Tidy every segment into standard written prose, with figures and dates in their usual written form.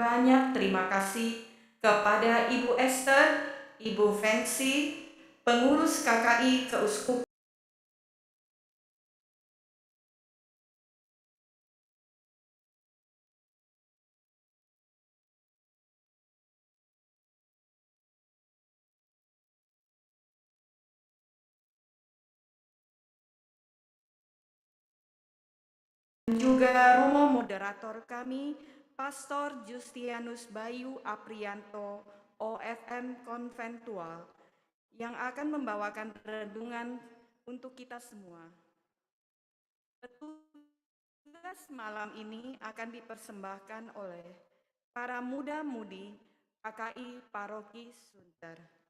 banyak terima kasih kepada Ibu Esther, Ibu Fancy, pengurus KKI Keuskupan, juga Romo moderator kami, Pastor Justianus Bayu Aprianto, OFM Konventual, yang akan membawakan renungan untuk kita semua. Tugas malam ini akan dipersembahkan oleh para muda-mudi KKI Paroki Sunter.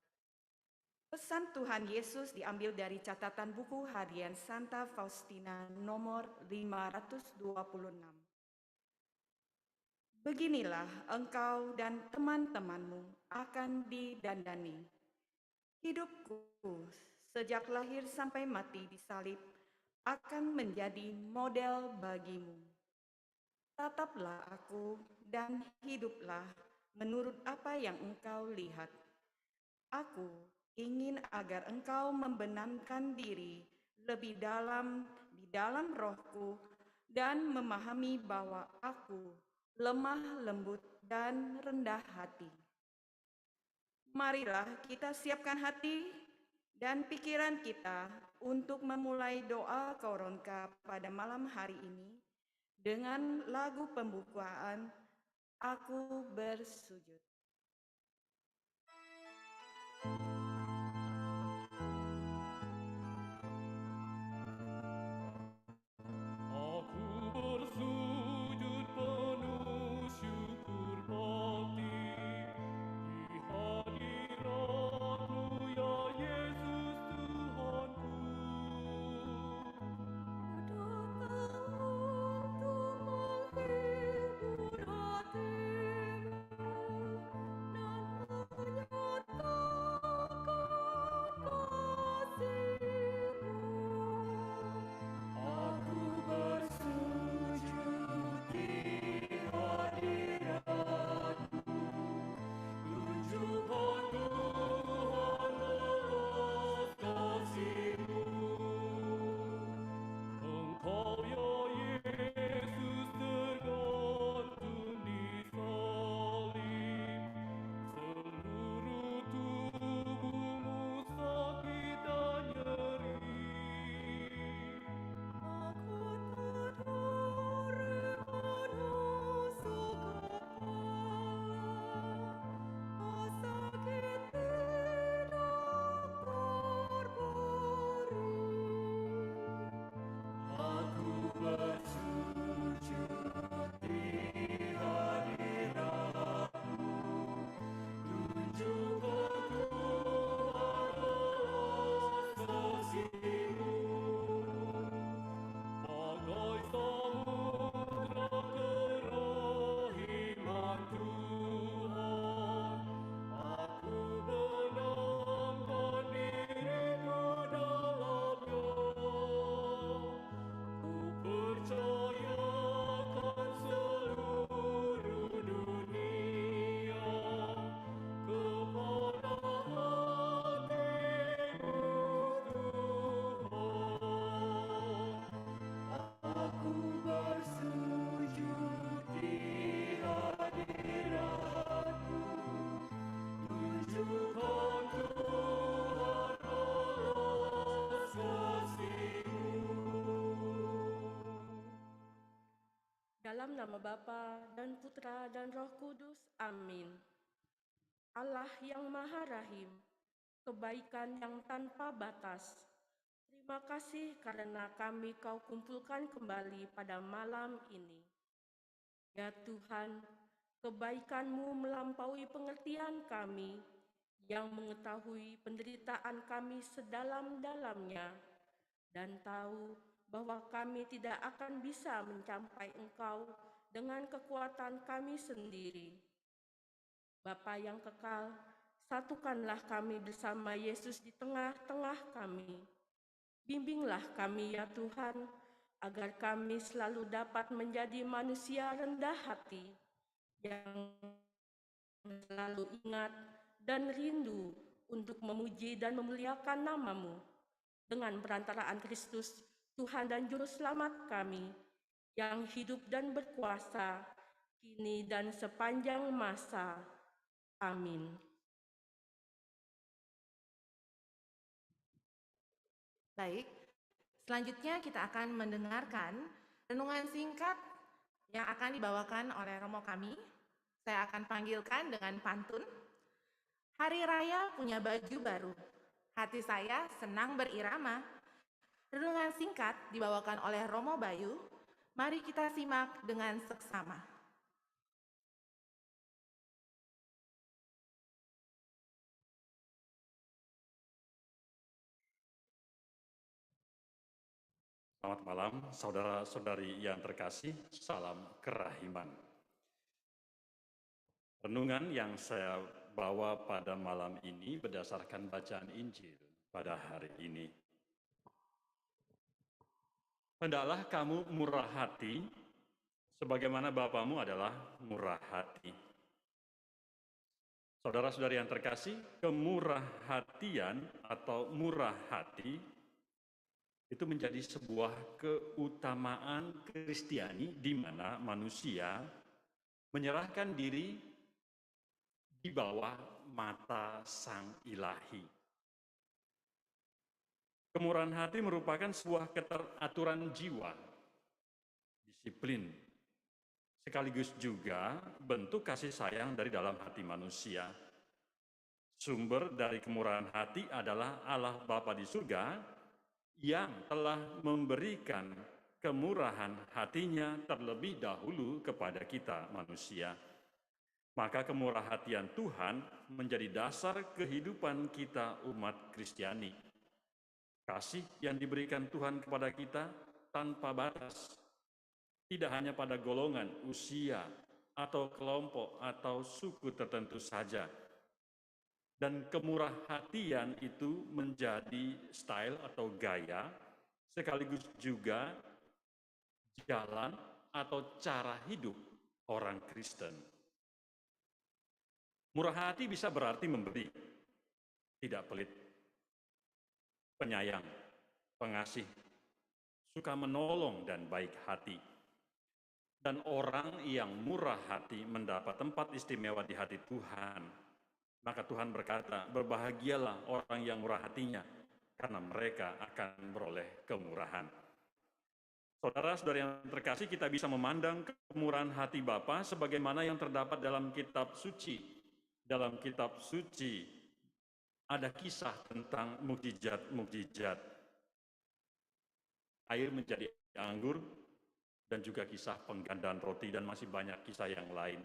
Pesan Tuhan Yesus diambil dari catatan buku harian Santa Faustina nomor 526. Beginilah engkau dan teman-temanmu akan didandani. Hidupku sejak lahir sampai mati di salib akan menjadi model bagimu. Tataplah aku dan hiduplah menurut apa yang engkau lihat. Aku ingin agar engkau membenamkan diri lebih dalam di dalam rohku dan memahami bahwa aku lemah lembut dan rendah hati. Marilah kita siapkan hati dan pikiran kita untuk memulai doa koronka pada malam hari ini dengan lagu pembukaan Aku Bersujud. Dalam nama Bapa dan Putra dan Roh Kudus, amin. Allah yang Maha Rahim, kebaikan yang tanpa batas, terima kasih karena kami Kau kumpulkan kembali pada malam ini. Ya Tuhan, kebaikan-Mu melampaui pengertian kami yang mengetahui penderitaan kami sedalam-dalamnya dan tahu bahwa kami tidak akan bisa mencapai Engkau dengan kekuatan kami sendiri. Bapa yang kekal, satukanlah kami bersama Yesus di tengah-tengah kami. Bimbinglah kami ya Tuhan, agar kami selalu dapat menjadi manusia rendah hati yang selalu ingat dan rindu untuk memuji dan memuliakan nama-Mu dengan perantaraan Kristus, Tuhan dan Juru Selamat kami, yang hidup dan berkuasa, kini dan sepanjang masa. Amin. Baik, selanjutnya kita akan mendengarkan renungan singkat yang akan dibawakan oleh Romo kami. Saya akan panggilkan dengan pantun. Hari Raya punya baju baru, hati saya senang berirama. Renungan singkat dibawakan oleh Romo Bayu. Mari kita simak dengan seksama. Selamat malam, saudara-saudari yang terkasih, salam kerahiman. Renungan yang saya bawa pada malam ini berdasarkan bacaan Injil pada hari ini. Hendaklah kamu murah hati, sebagaimana Bapamu adalah murah hati. Saudara-saudari yang terkasih, kemurah hatian atau murah hati itu menjadi sebuah keutamaan Kristiani di mana manusia menyerahkan diri di bawah mata Sang Ilahi. Kemurahan hati merupakan sebuah keteraturan jiwa, disiplin, sekaligus juga bentuk kasih sayang dari dalam hati manusia. Sumber dari kemurahan hati adalah Allah Bapa di surga yang telah memberikan kemurahan hatinya terlebih dahulu kepada kita manusia. Maka kemurah hatian Tuhan menjadi dasar kehidupan kita umat Kristiani. Kasih yang diberikan Tuhan kepada kita tanpa batas, tidak hanya pada golongan, usia, atau kelompok atau suku tertentu saja. Dan kemurah hatian itu menjadi style atau gaya, sekaligus juga jalan atau cara hidup orang Kristen. Murah hati bisa berarti memberi, tidak pelit, penyayang, pengasih, suka menolong dan baik hati. Dan orang yang murah hati mendapat tempat istimewa di hati Tuhan. Maka Tuhan berkata, berbahagialah orang yang murah hatinya, karena mereka akan beroleh kemurahan. Saudara-saudara yang terkasih, kita bisa memandang kemurahan hati Bapa sebagaimana yang terdapat dalam kitab suci. Dalam kitab suci ada kisah tentang mukjizat-mukjizat. Air menjadi anggur, dan juga kisah penggandaan roti, dan masih banyak kisah yang lain.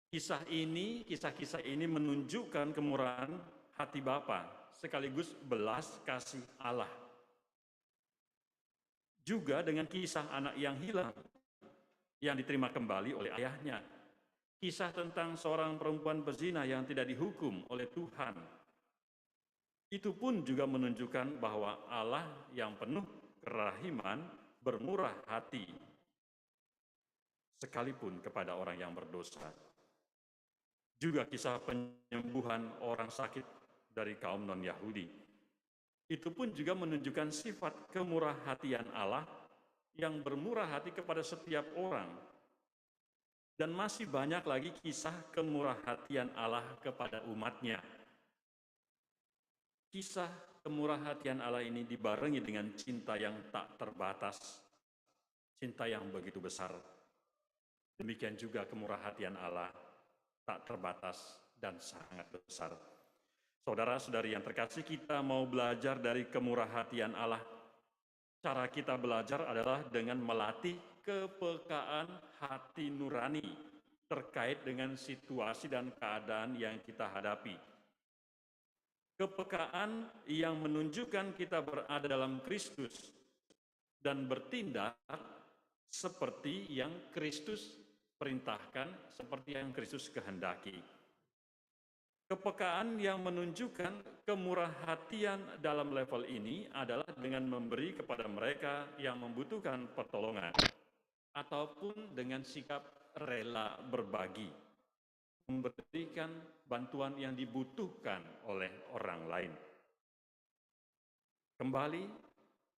Kisah-kisah ini menunjukkan kemurahan hati Bapa sekaligus belas kasih Allah. Juga dengan kisah anak yang hilang yang diterima kembali oleh ayahnya. Kisah tentang seorang perempuan pezina yang tidak dihukum oleh Tuhan. Itu pun juga menunjukkan bahwa Allah yang penuh kerahiman bermurah hati sekalipun kepada orang yang berdosa. Juga kisah penyembuhan orang sakit dari kaum non-Yahudi. Itu pun juga menunjukkan sifat kemurahhatian Allah yang bermurah hati kepada setiap orang. Dan masih banyak lagi kisah kemurahhatian Allah kepada umatnya. Kisah kemurahhatian Allah ini dibarengi dengan cinta yang tak terbatas, cinta yang begitu besar. Demikian juga kemurahhatian Allah tak terbatas dan sangat besar. Saudara-saudari yang terkasih, kita mau belajar dari kemurahhatian Allah. Cara kita belajar adalah dengan melatih kepekaan hati nurani terkait dengan situasi dan keadaan yang kita hadapi. Kepekaan yang menunjukkan kita berada dalam Kristus dan bertindak seperti yang Kristus perintahkan, seperti yang Kristus kehendaki. Kepekaan yang menunjukkan kemurahhatian dalam level ini adalah dengan memberi kepada mereka yang membutuhkan pertolongan, ataupun dengan sikap rela berbagi, memberikan bantuan yang dibutuhkan oleh orang lain. Kembali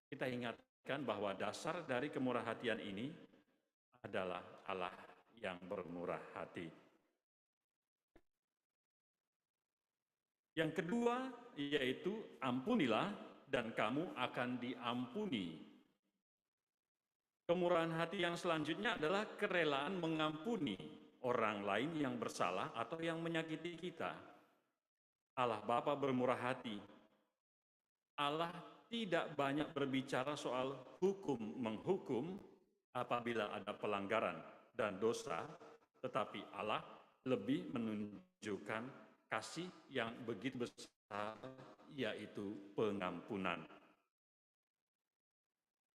kita ingatkan bahwa dasar dari kemurah hatian ini adalah Allah yang bermurah hati. Yang kedua yaitu ampunilah dan kamu akan diampuni. Kemurahan hati yang selanjutnya adalah kerelaan mengampuni orang lain yang bersalah atau yang menyakiti kita. Allah Bapa bermurah hati. Allah tidak banyak berbicara soal hukum-menghukum apabila ada pelanggaran dan dosa, tetapi Allah lebih menunjukkan kasih yang begitu besar, yaitu pengampunan.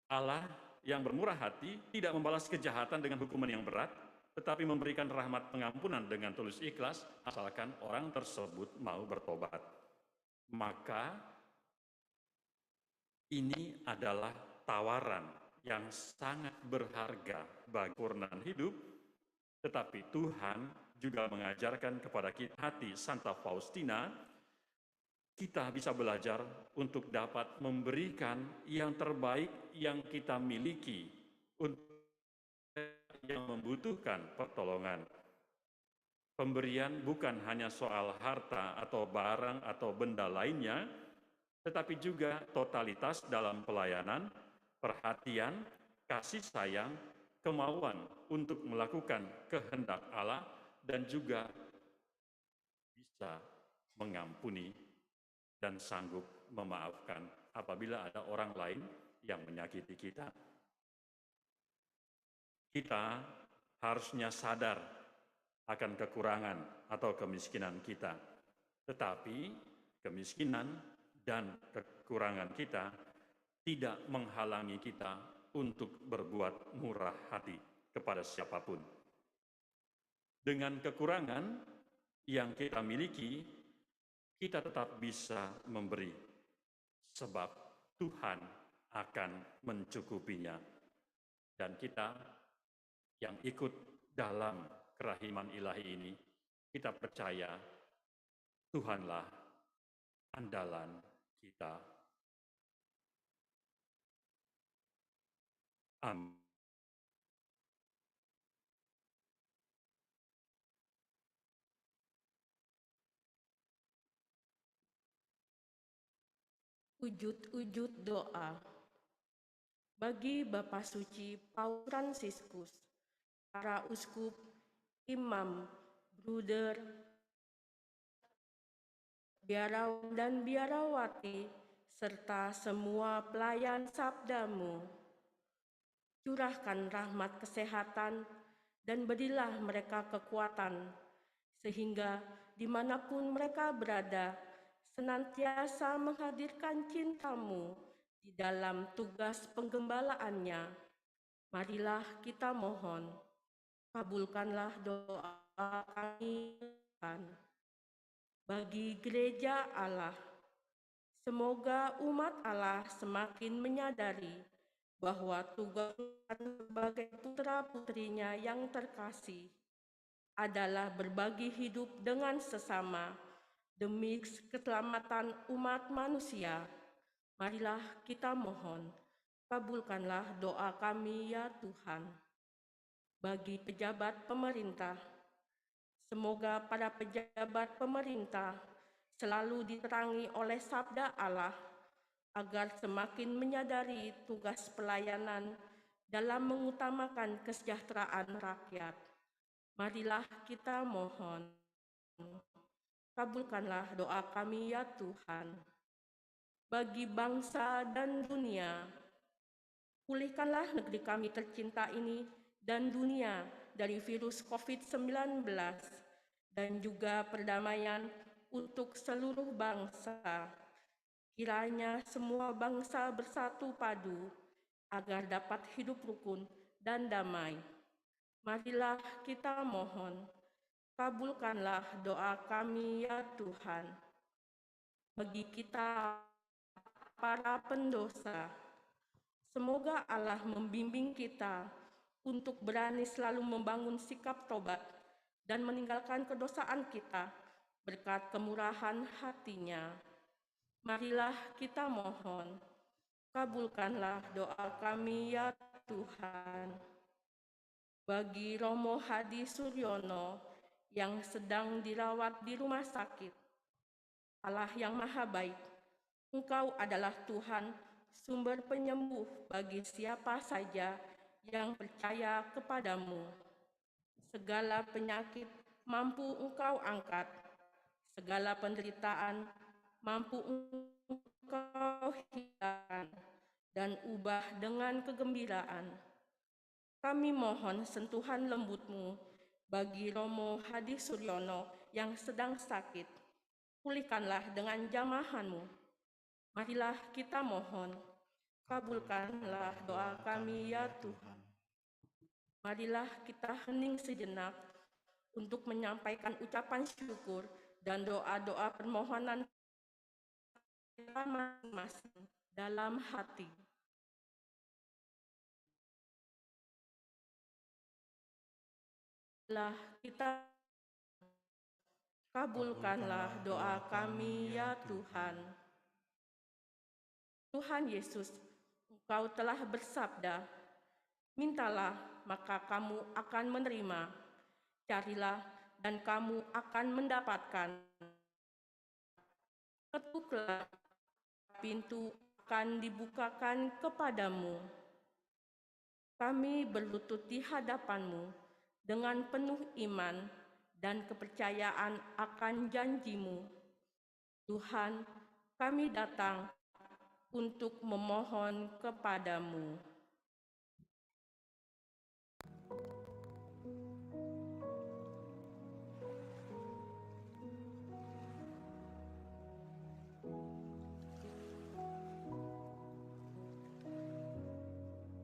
Allah yang bermurah hati tidak membalas kejahatan dengan hukuman yang berat, tetapi memberikan rahmat pengampunan dengan tulus ikhlas, asalkan orang tersebut mau bertobat. Maka ini adalah tawaran yang sangat berharga bagi kesempurnaan hidup, tetapi Tuhan juga mengajarkan kepada kita hati Santa Faustina, kita bisa belajar untuk dapat memberikan yang terbaik yang kita miliki untuk yang membutuhkan pertolongan. Pemberian bukan hanya soal harta atau barang atau benda lainnya, tetapi juga totalitas dalam pelayanan, perhatian, kasih sayang, kemauan untuk melakukan kehendak Allah, dan juga bisa mengampuni dan sanggup memaafkan apabila ada orang lain yang menyakiti kita. Kita harusnya sadar akan kekurangan atau kemiskinan kita, tetapi kemiskinan dan kekurangan kita tidak menghalangi kita untuk berbuat murah hati kepada siapapun. Dengan kekurangan yang kita miliki, kita tetap bisa memberi, sebab Tuhan akan mencukupinya. Dan kita yang ikut dalam kerahiman ilahi ini, kita percaya Tuhanlah andalan kita. Amin. Wujud-wujud doa bagi Bapa Suci Paus Fransiskus, para uskup, imam, bruder, biarawan dan biarawati, serta semua pelayan sabdamu. Curahkan rahmat kesehatan dan berilah mereka kekuatan, sehingga dimanapun mereka berada, senantiasa menghadirkan cinta-Mu di dalam tugas penggembalaannya. Marilah kita mohon, kabulkanlah doa kami bagi gereja Allah. Semoga umat Allah semakin menyadari bahwa tugas sebagai putra-putrinya yang terkasih adalah berbagi hidup dengan sesama demi keselamatan umat manusia. Marilah kita mohon, kabulkanlah doa kami ya Tuhan. Bagi pejabat pemerintah, semoga para pejabat pemerintah selalu diterangi oleh sabda Allah agar semakin menyadari tugas pelayanan dalam mengutamakan kesejahteraan rakyat. Marilah kita mohon, kabulkanlah doa kami ya Tuhan. Bagi bangsa dan dunia, pulihkanlah negeri kami tercinta ini dan dunia dari virus COVID-19 dan juga perdamaian untuk seluruh bangsa. Kiranya semua bangsa bersatu padu agar dapat hidup rukun dan damai. Marilah kita mohon, kabulkanlah doa kami ya Tuhan. Bagi kita para pendosa, semoga Allah membimbing kita untuk berani selalu membangun sikap tobat dan meninggalkan kedosaan kita berkat kemurahan hati-Nya. Marilah kita mohon, kabulkanlah doa kami ya Tuhan. Bagi Romo Hadi Suryono yang sedang dirawat di rumah sakit, Allah yang Maha Baik, Engkau adalah Tuhan, sumber penyembuh bagi siapa saja yang percaya kepadamu. Segala penyakit mampu Engkau angkat, segala penderitaan mampu Engkau hilangkan dan ubah dengan kegembiraan. Kami mohon sentuhan lembut-Mu bagi Romo Hadi Suryono yang sedang sakit. Pulihkanlah dengan jamahan-Mu. Marilah kita mohon, kabulkanlah doa kami ya Tuhan. Marilah kita hening sejenak untuk menyampaikan ucapan syukur dan doa-doa permohonan kita masing-masing dalam hati. Marilah kita kabulkanlah doa kami ya Tuhan. Tuhan Yesus, Engkau telah bersabda, mintalah maka kamu akan menerima, carilah dan kamu akan mendapatkan, ketuklah pintu akan dibukakan kepadamu. Kami berlutut di hadapan-Mu dengan penuh iman dan kepercayaan akan janji-Mu. Tuhan, kami datang untuk memohon kepadamu.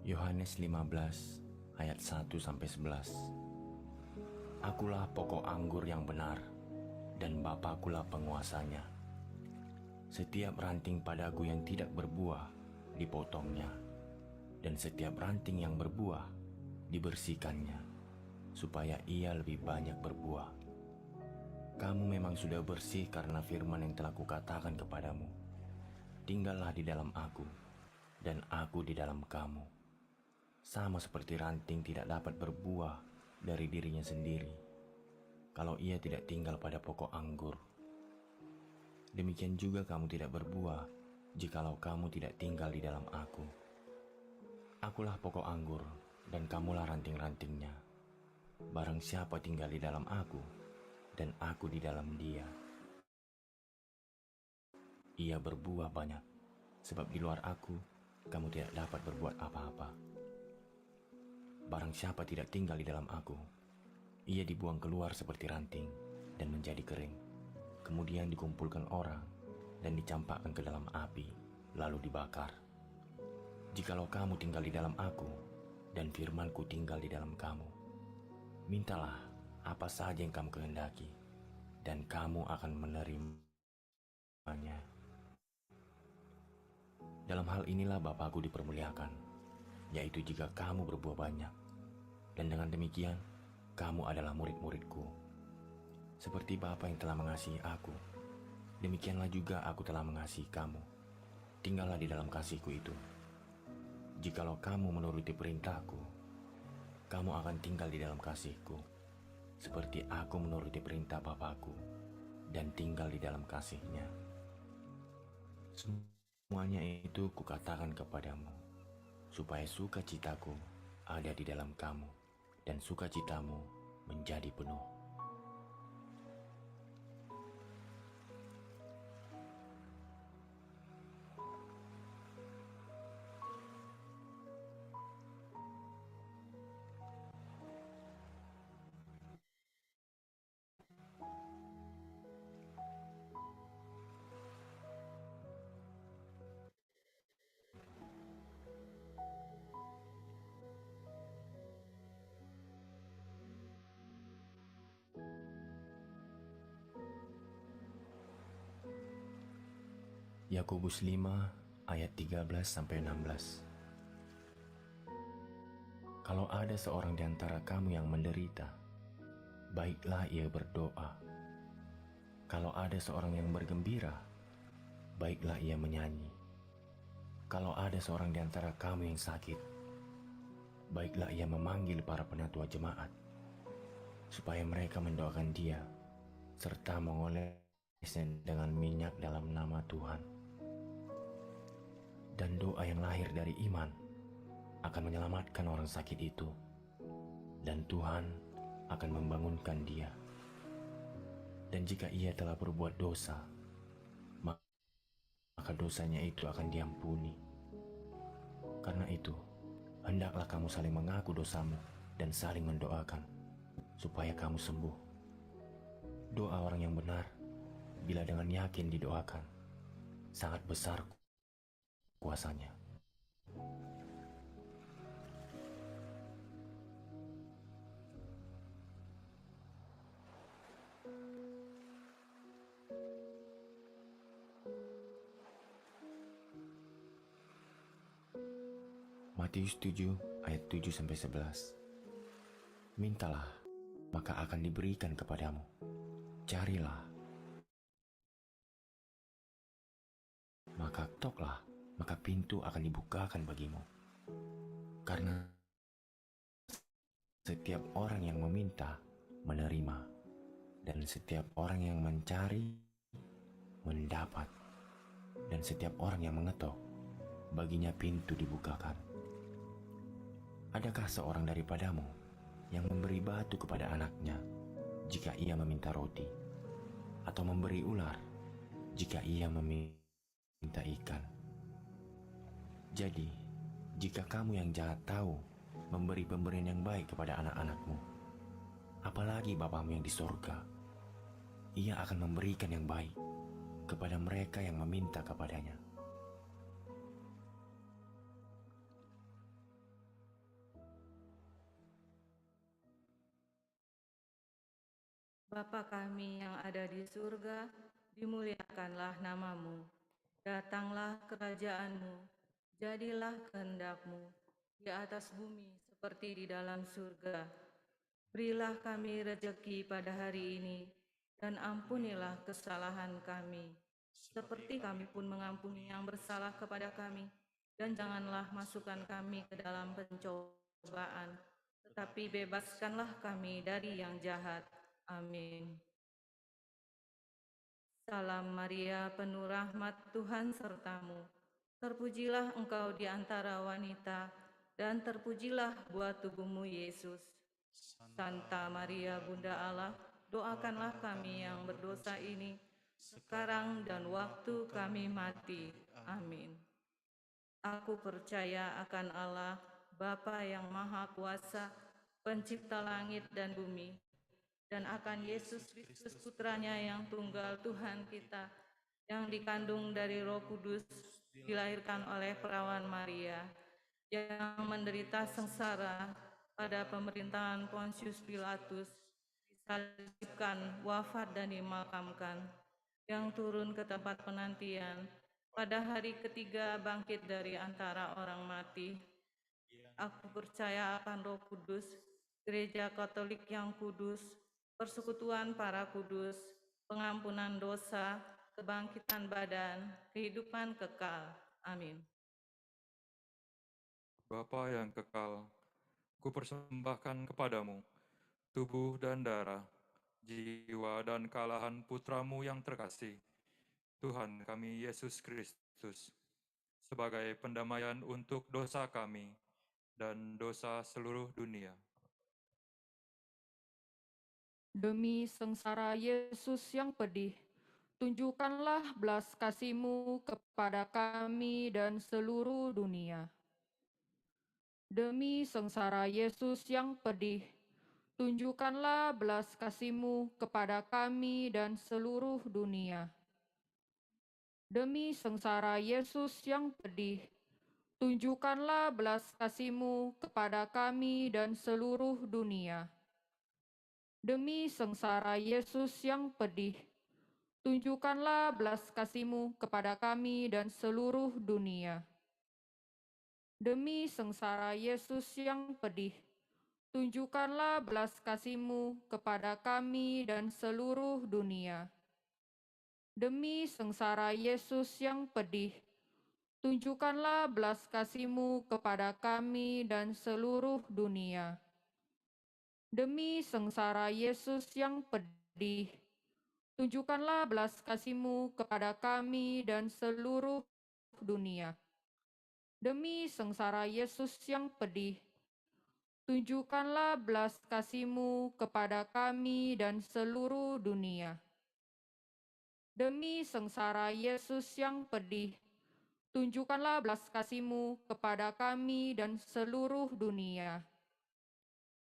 Yohanes 15 ayat 1-11. Akulah pokok anggur yang benar, dan Bapakulah penguasanya. Setiap ranting padaku yang tidak berbuah, dipotongnya, dan setiap ranting yang berbuah, dibersihkannya, supaya ia lebih banyak berbuah. Kamu memang sudah bersih karena firman yang telah kukatakan kepadamu. Tinggallah di dalam aku, dan aku di dalam kamu. Sama seperti ranting tidak dapat berbuah dari dirinya sendiri, kalau ia tidak tinggal pada pokok anggur. Demikian juga kamu tidak berbuah, jikalau kamu tidak tinggal di dalam aku. Akulah pokok anggur, dan kamulah ranting-rantingnya. Barang siapa tinggal di dalam aku, dan aku di dalam dia, ia berbuah banyak, sebab di luar aku, kamu tidak dapat berbuat apa-apa. Barang siapa tidak tinggal di dalam aku, ia dibuang keluar seperti ranting dan menjadi kering. Kemudian dikumpulkan orang dan dicampakkan ke dalam api, lalu dibakar. Jikalau kamu tinggal di dalam aku, dan firman-Ku tinggal di dalam kamu, mintalah apa saja yang kamu kehendaki, dan kamu akan menerimanya. Dalam hal inilah Bapa-Ku dipermuliakan, yaitu jika kamu berbuah banyak, dan dengan demikian kamu adalah murid-murid-Ku. Seperti Bapa yang telah mengasihi aku, demikianlah juga aku telah mengasihi kamu. Tinggallah di dalam kasih-Ku itu. Jikalau kamu menuruti perintah-Ku, kamu akan tinggal di dalam kasih-Ku, seperti aku menuruti perintah Bapa-Ku dan tinggal di dalam kasih-Nya. Semuanya itu kukatakan kepadamu, supaya sukacitaku ada di dalam kamu, dan sukacitamu menjadi penuh. Yakobus 5 ayat 13-16. Kalau ada seorang di antara kamu yang menderita, baiklah ia berdoa. Kalau ada seorang yang bergembira, baiklah ia menyanyi. Kalau ada seorang di antara kamu yang sakit, baiklah ia memanggil para penatua jemaat, supaya mereka mendoakan dia, serta mengolesnya dengan minyak dalam nama Tuhan. Dan doa yang lahir dari iman akan menyelamatkan orang sakit itu, dan Tuhan akan membangunkan dia. Dan jika ia telah berbuat dosa, maka dosanya itu akan diampuni. Karena itu, hendaklah kamu saling mengaku dosamu dan saling mendoakan, supaya kamu sembuh. Doa orang yang benar, bila dengan yakin didoakan, sangat besar kuasanya. Matius 7 ayat 7-11. Mintalah, maka akan diberikan kepadamu. Carilah, maka ketoklah, maka pintu akan dibukakan bagimu. Karena setiap orang yang meminta, menerima, dan setiap orang yang mencari, mendapat, dan setiap orang yang mengetok, baginya pintu dibukakan. Adakah seorang daripadamu yang memberi batu kepada anaknya jika ia meminta roti, atau memberi ular jika ia meminta ikan? Jadi, jika kamu yang jahat tahu memberi pemberian yang baik kepada anak-anakmu, apalagi Bapamu yang di sorga, ia akan memberikan yang baik kepada mereka yang meminta kepadanya. Bapa kami yang ada di surga, dimuliakanlah namamu. Datanglah kerajaan-Mu, jadilah kehendak-Mu di atas bumi seperti di dalam surga. Berilah kami rejeki pada hari ini, dan ampunilah kesalahan kami, seperti kami pun mengampuni yang bersalah kepada kami. Dan janganlah masukkan kami ke dalam pencobaan, tetapi bebaskanlah kami dari yang jahat. Amin. Salam Maria, penuh rahmat, Tuhan sertamu. Terpujilah engkau di antara wanita, dan terpujilah buah tubuhmu, Yesus. Santa Maria, Bunda Allah, doakanlah kami yang berdosa ini, sekarang dan waktu kami mati. Amin. Aku percaya akan Allah, Bapa yang Maha Kuasa, Pencipta langit dan bumi, dan akan Yesus Kristus putranya yang tunggal Tuhan kita, yang dikandung dari Roh Kudus, dilahirkan oleh perawan Maria, yang menderita sengsara pada pemerintahan Pontius Pilatus, disalibkan, wafat dan dimakamkan, yang turun ke tempat penantian, pada hari ketiga bangkit dari antara orang mati. Aku percaya akan Roh Kudus, Gereja Katolik yang kudus, persekutuan para kudus, pengampunan dosa, kebangkitan badan, kehidupan kekal. Amin. Bapa yang kekal, kupersembahkan kepadamu tubuh dan darah, jiwa dan kalahan putramu yang terkasih, Tuhan kami Yesus Kristus, sebagai pendamaian untuk dosa kami dan dosa seluruh dunia. Demi sengsara Yesus yang pedih, tunjukkanlah belas kasih-Mu kepada kami dan seluruh dunia. Demi sengsara Yesus yang pedih, tunjukkanlah belas kasih-Mu kepada kami dan seluruh dunia. Demi sengsara Yesus yang pedih, tunjukkanlah belas kasih-Mu kepada kami dan seluruh dunia. Demi sengsara Yesus yang pedih, tunjukkanlah belas kasih-Mu kepada kami dan seluruh dunia. Demi sengsara Yesus yang pedih, tunjukkanlah belas kasih-Mu kepada kami dan seluruh dunia. Demi sengsara Yesus yang pedih, tunjukkanlah belas kasih-Mu kepada kami dan seluruh dunia. Demi sengsara Yesus yang pedih, tunjukkanlah belas kasih-Mu kepada kami dan seluruh dunia. Demi sengsara Yesus yang pedih, tunjukkanlah belas kasih-Mu kepada kami dan seluruh dunia. Demi sengsara Yesus yang pedih, tunjukkanlah belas kasih-Mu kepada kami dan seluruh dunia.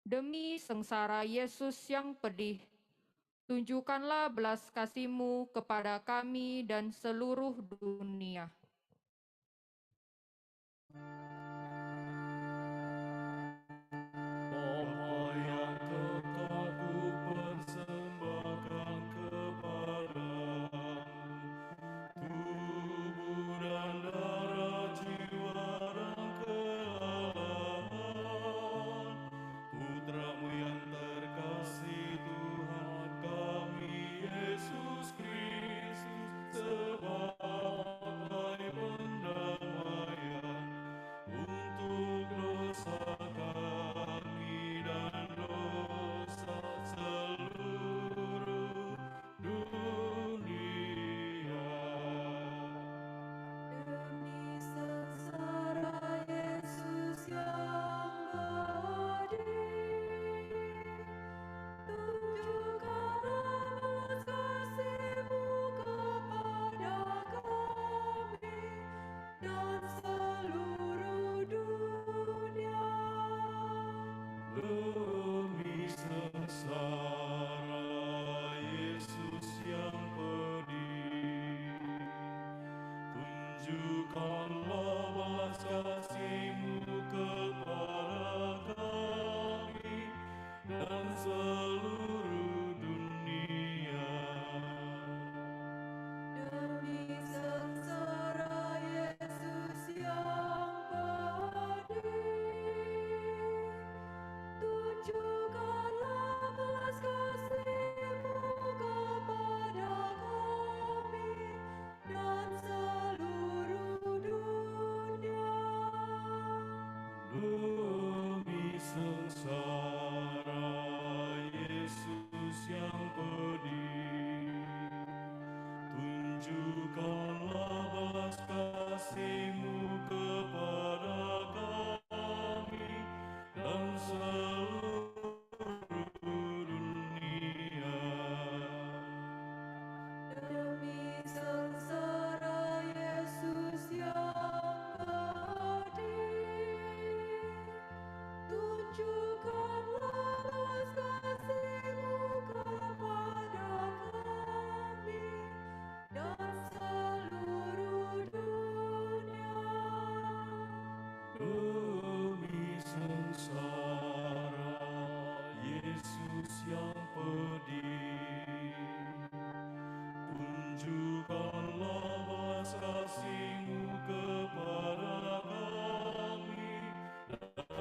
Demi sengsara Yesus yang pedih, tunjukkanlah belas kasih-Mu kepada kami dan seluruh dunia. Bapa yang tetap kupersembahkan kepadamu, tubuh dan darah, jiwa dan kealahan Putra-Mu yang terkasih, Tuhan kami Yesus Kristus, sebagai pendamaian untuk dosa kami dan dosa seluruh dunia. Demi sengsara Yesus yang pedih, tunjukkanlah belas kasih-Mu kepada kami dan seluruh dunia. Demi sengsara Yesus yang pedih, tunjukkanlah belas kasih-Mu kepada kami dan seluruh dunia. Demi sengsara Yesus yang pedih, tunjukkanlah belas kasih-Mu kepada kami dan seluruh dunia. Demi sengsara Yesus yang pedih, tunjukkanlah belas kasih-Mu kepada kami dan seluruh dunia. Demi sengsara Yesus yang pedih, tunjukkanlah belas kasih-Mu kepada kami dan seluruh dunia. Demi sengsara Yesus yang pedih, tunjukkanlah belas kasih-Mu kepada kami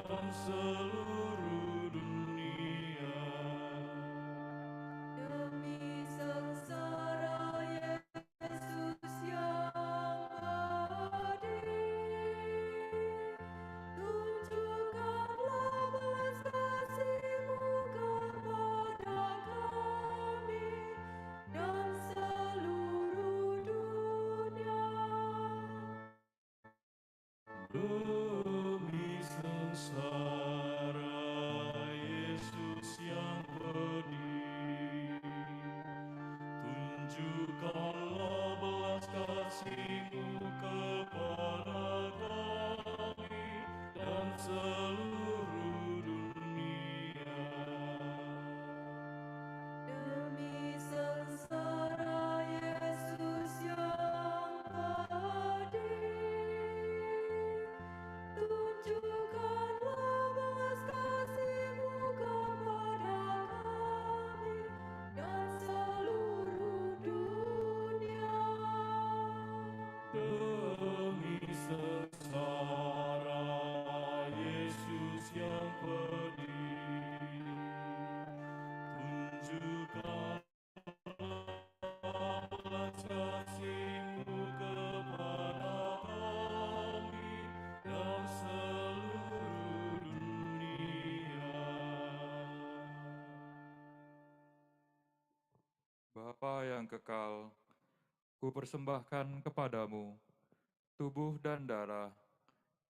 dan seluruh dunia. Demi sengsara Yesus yang pedih, tunjukkanlah belas kasih-Mu kepada kami dan seluruh dunia. Demi sengsara Yesus yang pedih, tunjukkanlah belas kasih-Mu kepada kami dan seluruh dunia. Demi sengsara Yesus yang pedih, tunjukkanlah belas kasih-Mu kepada kami dan seluruh dunia. yang kekal, ku persembahkan kepadamu tubuh dan darah,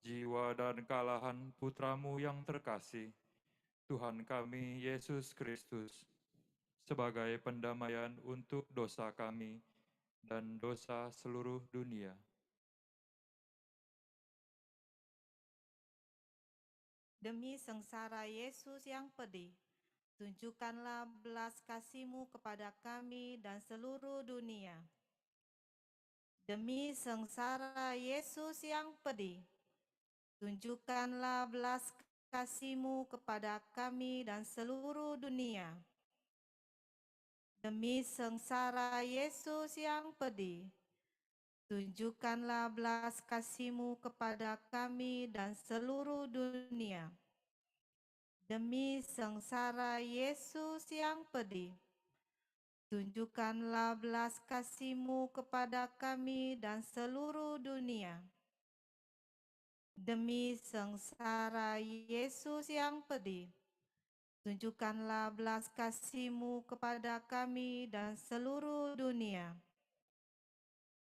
jiwa dan kalahan putramu yang terkasih, Tuhan kami Yesus Kristus, sebagai pendamaian untuk dosa kami dan dosa seluruh dunia. Demi sengsara Yesus yang pedih, tunjukkanlah belas kasih-Mu kepada kami dan seluruh dunia. Demi sengsara Yesus yang pedih, tunjukkanlah belas kasih-Mu kepada kami dan seluruh dunia. Demi sengsara Yesus yang pedih, tunjukkanlah belas kasih-Mu kepada kami dan seluruh dunia. Demi sengsara Yesus yang pedih, tunjukkanlah belas kasih-Mu kepada kami dan seluruh dunia. Demi sengsara Yesus yang pedih, tunjukkanlah belas kasih-Mu kepada kami dan seluruh dunia.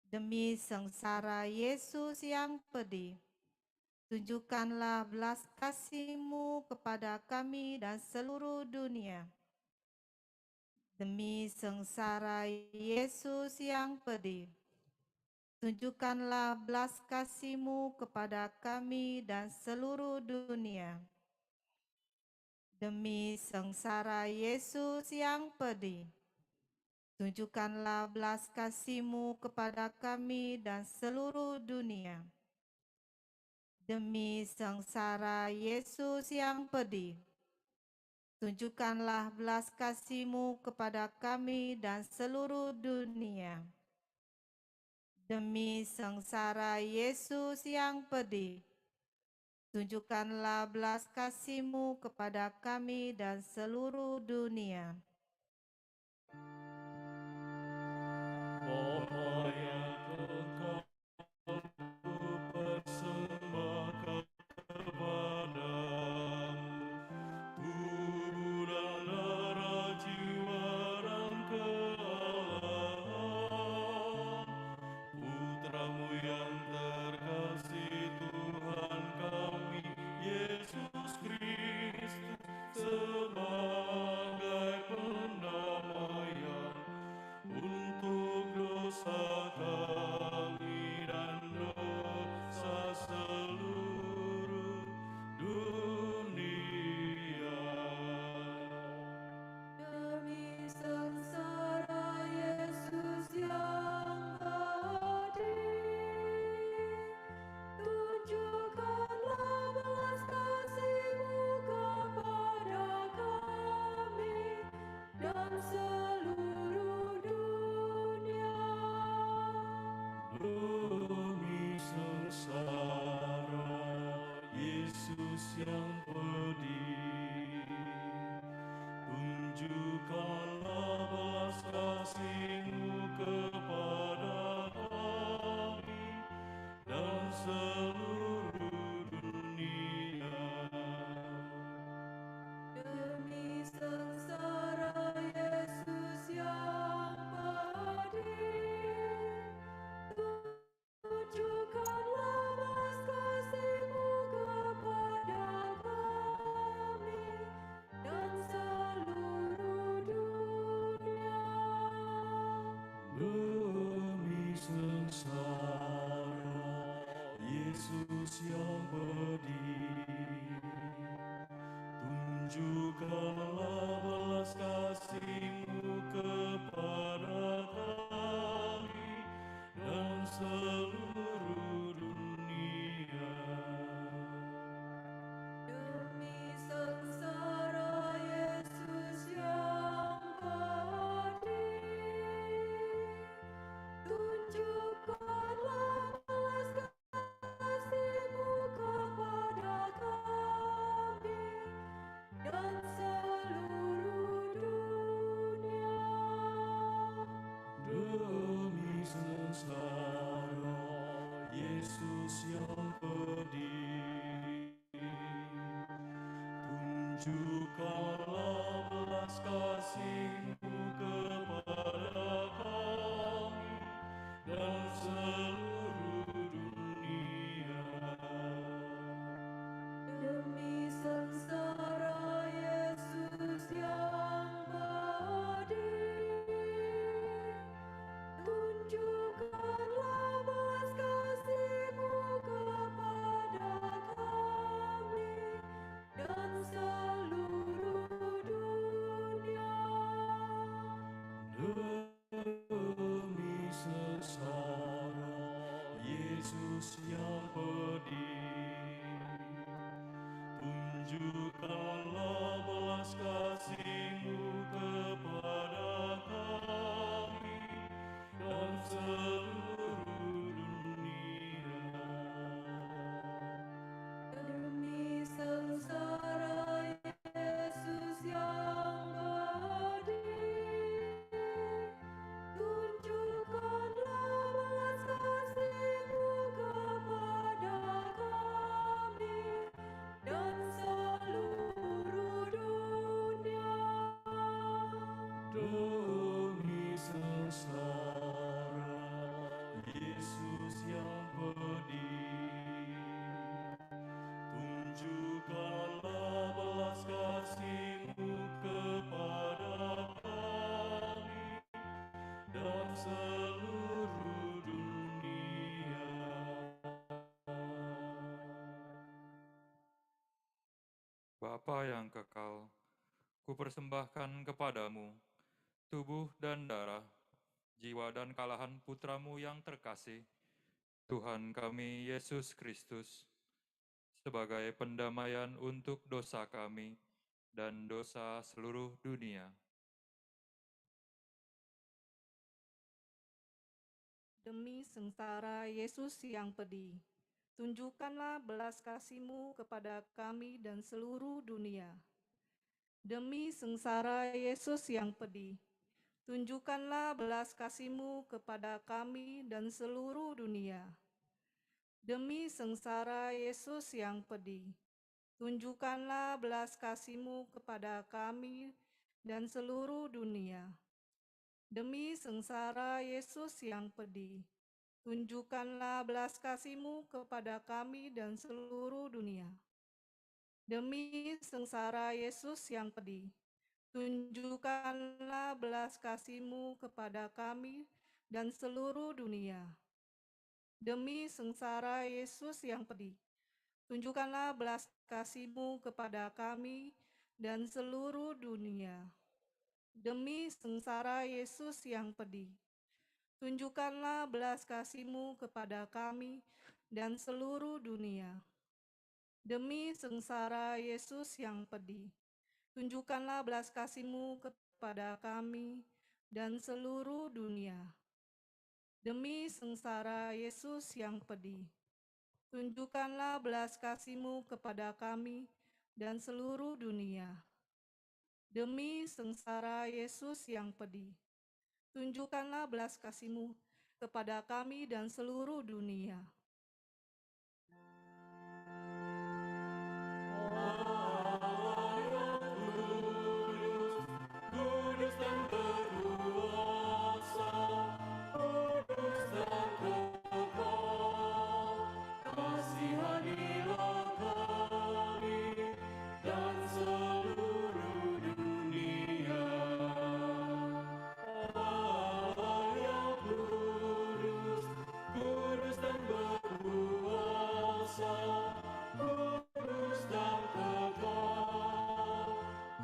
Demi sengsara Yesus yang pedih, tunjukkanlah belas kasih-Mu kepada kami dan seluruh dunia. Demi sengsara Yesus yang pedih, tunjukkanlah belas kasih-Mu kepada kami dan seluruh dunia. Demi sengsara Yesus yang pedih, tunjukkanlah belas kasih-Mu kepada kami dan seluruh dunia. Demi sengsara Yesus yang pedih, tunjukkanlah belas kasih-Mu kepada kami dan seluruh dunia. Demi sengsara Yesus yang pedih, tunjukkanlah belas kasih-Mu kepada kami dan seluruh dunia. Bapa yang kekal, ku persembahkan kepadamu tubuh dan darah, jiwa dan kealahan Putramu yang terkasih, Tuhan kami Yesus Kristus, sebagai pendamaian untuk dosa kami dan dosa seluruh dunia. Demi sengsara Yesus yang hadir, tunjukkanlah belas kasih-Mu kepada kami dan seluruh dunia. Demi sengsara Yesus yang pedih, tunjukkanlah belas kasih-Mu kepada kami dan seluruh dunia. Demi sengsara Yesus yang pedih, tunjukkanlah belas kasih-Mu kepada kami dan seluruh dunia. Demi sengsara Yesus yang pedih, tunjukkanlah belas kasih-Mu kepada kami dan seluruh dunia. Demi sengsara Yesus yang pedih, tunjukkanlah belas kasih-Mu kepada kami dan seluruh dunia. Demi sengsara Yesus yang pedih, tunjukkanlah belas kasih-Mu kepada kami sengsara, Yesus yang pedih. Tunjukkanlah belas kasih-Mu kepada kami dan seluruh dunia. Demi sengsara Yesus yang pedih, tunjukkanlah belas kasih-Mu kepada kami dan seluruh dunia. Demi sengsara Yesus yang pedih, tunjukkanlah belas kasih-Mu kepada kami dan seluruh dunia. Bapa yang kekal, kupersembahkan kepadamu tubuh dan darah, jiwa dan kalahan putramu yang terkasih, Tuhan kami Yesus Kristus, sebagai pendamaian untuk dosa kami dan dosa seluruh dunia. Demi sengsara Yesus yang pedih, tunjukkanlah belas kasih-Mu kepada kami dan seluruh dunia. Demi sengsara Yesus yang pedih, tunjukkanlah belas kasih-Mu kepada kami dan seluruh dunia. Demi sengsara Yesus yang pedih, tunjukkanlah belas kasih-Mu kepada kami dan seluruh dunia. Demi sengsara Yesus yang pedih, tunjukkanlah belas kasih-Mu kepada kami dan seluruh dunia. Demi sengsara Yesus yang pedih, tunjukkanlah belas kasih-Mu kepada kami dan seluruh dunia. Demi sengsara Yesus yang pedih, tunjukkanlah belas kasih-Mu kepada kami dan seluruh dunia. Demi sengsara Yesus yang pedih, tunjukkanlah belas kasih-Mu kepada kami dan seluruh dunia. Demi sengsara Yesus yang pedih, tunjukkanlah belas kasih-Mu kepada kami dan seluruh dunia. Demi sengsara Yesus yang pedih, tunjukkanlah belas kasih-Mu kepada kami dan seluruh dunia. Demi sengsara Yesus yang pedih, tunjukkanlah belas kasih-Mu kepada kami dan seluruh dunia. Kudus dan berkuasa, kudus dan kekal, kasihanilah kami dan seluruh dunia. Allah yang kudus, kudus dan berkuasa, kudus dan kekal,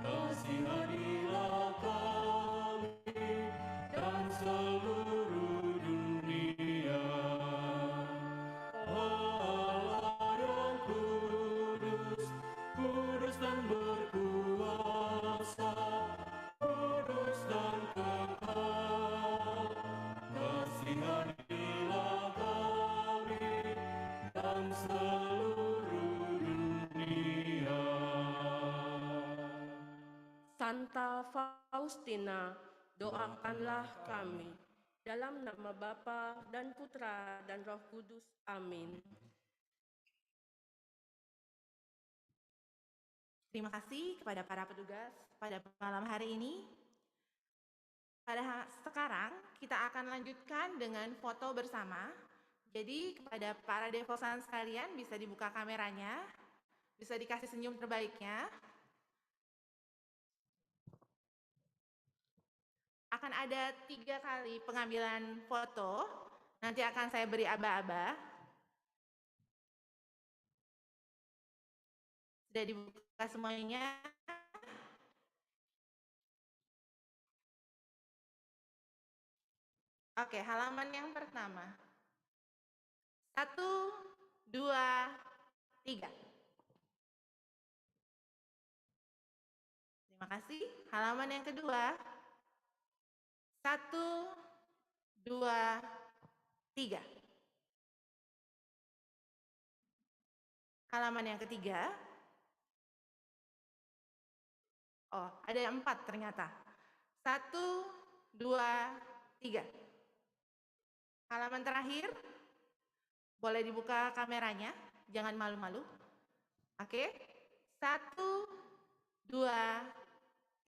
kasihanilah kami dan seluruh dunia. Allah yang kudus, kudus dan berkuasa, kudus dan kekal, kasihanilah kami dan seluruh dunia. Santa Faustina, doakanlah kami. Dalam nama Bapa dan Putra dan Roh Kudus. Amin. Terima kasih kepada para petugas pada malam hari ini. Sekarang kita akan lanjutkan dengan foto bersama. Jadi kepada para devosan sekalian bisa dibuka kameranya, bisa dikasih senyum terbaiknya. Akan ada 3 kali pengambilan foto, nanti akan saya beri aba-aba. Sudah dibuka semuanya. Oke, halaman yang pertama. 1, 2, 3. Terima kasih. Halaman yang kedua. 1, 2, 3. Halaman yang ketiga. Oh, ada yang 4 ternyata. 1, 2, 3. Halaman terakhir. Boleh dibuka kameranya, jangan malu-malu. Oke. 1, 2,